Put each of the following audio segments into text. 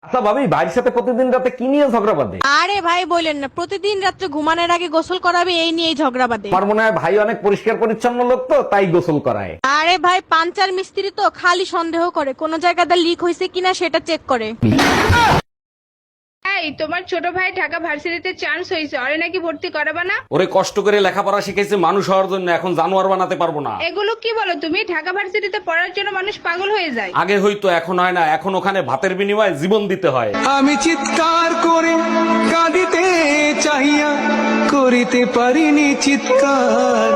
আচ্ছা ভাবি, ভাইয়ের সাথে প্রতিদিন রাতে কি নিয়ে ঝগড়া বাঁধে? আরে ভাই বলেন না, প্রতিদিন রাত্রে ঘুমানোর আগে গোসল করাবে এই নিয়েই ঝগড়া বাঁধে। আমার মনে হয় ভাই অনেক পরিষ্কার পরিচ্ছন্ন লোক, তো তাই গোসল করায়। আরে ভাই পাঞ্চার মিস্ত্রি তো খালি সন্দেহ করে কোন জায়গাটা লিক হয়েছে কিনা সেটা চেক করে। এই তোমার ছোট ভাই ঢাকা ভার্সিটিতে চান্স হয়েছে, ওরে নাকি ভর্তি করাবা না? ওরে কষ্ট করে লেখাপড়া শিখেছে মানুষ হওয়ার জন্য, এখন জানোয়ার বানাতে পারবো না। এগুলো কি বলো তুমি? ঢাকা ভার্সিটিতে পড়ার জন্য মানুষ পাগল হয়ে যায়। আগে হয়তো, এখন হয় না। এখন ওখানে ভাতের বিনিময়ে জীবন দিতে হয়। আমি চিৎকার করে কাঁদিতে চাহিয়া করিতে পারিনি চিৎকার।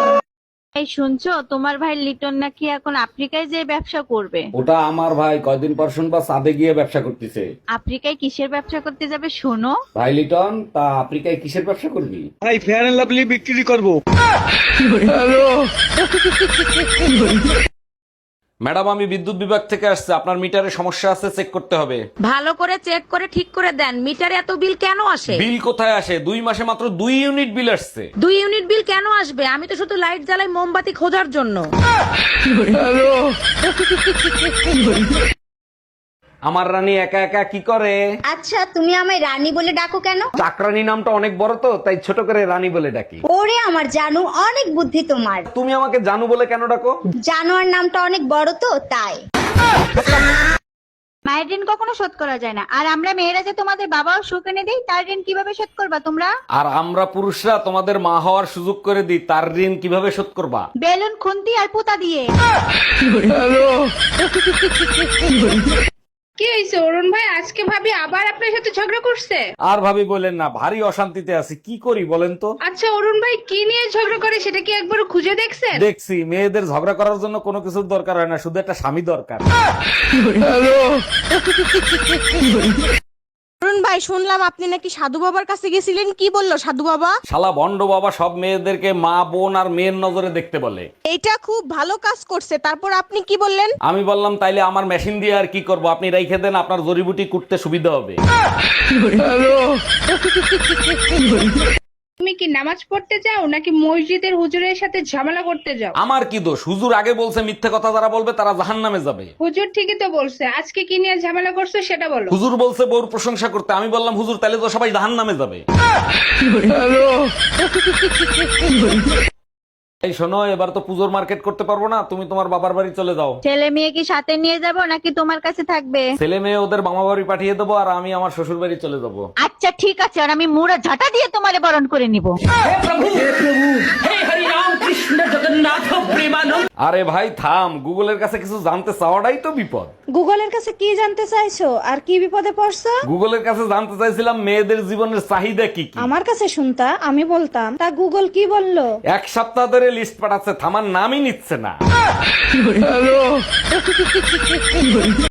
এই শুনছো, তোমার ভাই লিটন নাকি এখন আফ্রিকায় যে ব্যবসা করবে। ওটা আমার ভাই, কয়দিন পর শুনবা সাদে গিয়ে ব্যবসা করতেছে। আফ্রিকায় কিসের ব্যবসা করতে যাবে শোনো? ভাই লিটন, তা আফ্রিকায় কিসের ব্যবসা করবি? ভাই ফেয়ার এন্ড লাভলি বিক্রি করবো। ম্যাডাম, আমি বিদ্যুৎ বিভাগ থেকে আসছে, আপনার মিটারে সমস্যা আছে, চেক করতে হবে। ভালো করে চেক করে ঠিক করে দেন। মিটারে এত বিল কেন আসে? বিল কোথায় আসে? 2 মাসে মাত্র 2 ইউনিট বিল আসছে। 2 ইউনিট বিল কেন আসবে? আমি তো শুধু লাইট জ্বালাই মোমবাতি খোঁজার জন্য। আমার রানী একা একা কি করে? আচ্ছা, তুমি আমায় রানী বলে ডাকো কেন? চাকরানী নামটা অনেক বড় তো, তাই ছোট করে রানী বলে ডাকি। ওরে আমার জানু, অনেক বুদ্ধি তোমার। তুমি আমাকে জানু বলে কেন ডাকো? জানোয়ার নামটা অনেক বড় তো, তাই। মায়ের ঋণ কখনো শোধ করা যায় না, আর আমরা মেয়েরা যে তোমাদের বাবাও সুখ এনে দেই, তার ঋণ কিভাবে শোধ করবা তোমরা? আর আমরা পুরুষরা তোমাদের মা হওয়ার সুযোগ করে দিই, তার ঋণ কিভাবে শোধ করবা? বেলুন, খুন্তি আর পুতা দিয়ে। কি হয়েছে অরুণ ভাই? আজকে ভাবি আবার আপনার সাথে ঝগড়া করছে? আর ভাবি বলেন না, ভারী অশান্তিতে আছি, কি করি বলেন তো? আচ্ছা অরুণ ভাই কি নিয়ে ঝগড়া করে সেটা কি একবার খুঁজে দেখছেন? দেখছি, মেয়েদের ঝগড়া করার জন্য কোনো কিছুর দরকার হয় না, শুধু একটা স্বামী দরকার। অরুণ ভাই শুনলাম আপনি নাকি সাধু বাবার কাছে গেছিলেন, কি বললো সাধু বাবা? শালা ভন্ড বাবা সব মেয়েদেরকে মা, বোন আর মেয়ের নজরে দেখতে বলে। এইটা খুব ভালো কাজ করছে, তারপর আপনি কি বললেন? আমি বললাম তাইলে আমার মেশিন দিয়ে আর কি করব, আপনি রাইখে দেন, আপনার জড়িবুটি কুটতে সুবিধা হবে। তুমি কি নামাজ পড়তে যাও নাকি মসজিদের হুজুরের সাথে ঝামেলা করতে যাও? আমার কি দোষ? হুজুর আগে বলছে মিথ্যে কথা যারা বলবে তারা জাহান্নামে যাবে। হুজুর ঠিকই তো বলছে, আজকে কি নিয়ে ঝামেলা করছো সেটা বলো। হুজুর বলছে বউর প্রশংসা করতে, আমি বললাম হুজুর তাহলে তো সবাই জাহান্নামে যাবে। এই শোনো, এবার তো পুজোর মার্কেট করতে পারবো না, তুমি তোমার বাবার বাড়ি চলে যাও। ছেলে মেয়ে কি সাথে নিয়ে যাব নাকি তোমার কাছে থাকবে? ছেলে মেয়ে ওদের মামা বাড়ি পাঠিয়ে দেবো, আর আমি আমার শ্বশুর বাড়ি চলে যাবো। আচ্ছা ঠিক আছে, আর আমি মুড়া ঝাঁটা দিয়ে তোমারে বরণ করে নিব। আরে ভাই থাম, গুগলের কাছে কিছু জানতে চাওয়াটাই তো বিপদ। গুগলের কাছে কি জানতে চাইছো আর কি বিপদে পড়ছো? গুগলের কাছে জানতে চাইছিলাম মেয়েদের জীবনের চাহিদা কি কি। আমার কাছে শুনতা, আমি বলতাম, তা গুগল কি বললো? 1 সপ্তাহ ধরে লিস্ট পাঠাচ্ছে, থামার নামই নিচ্ছে না।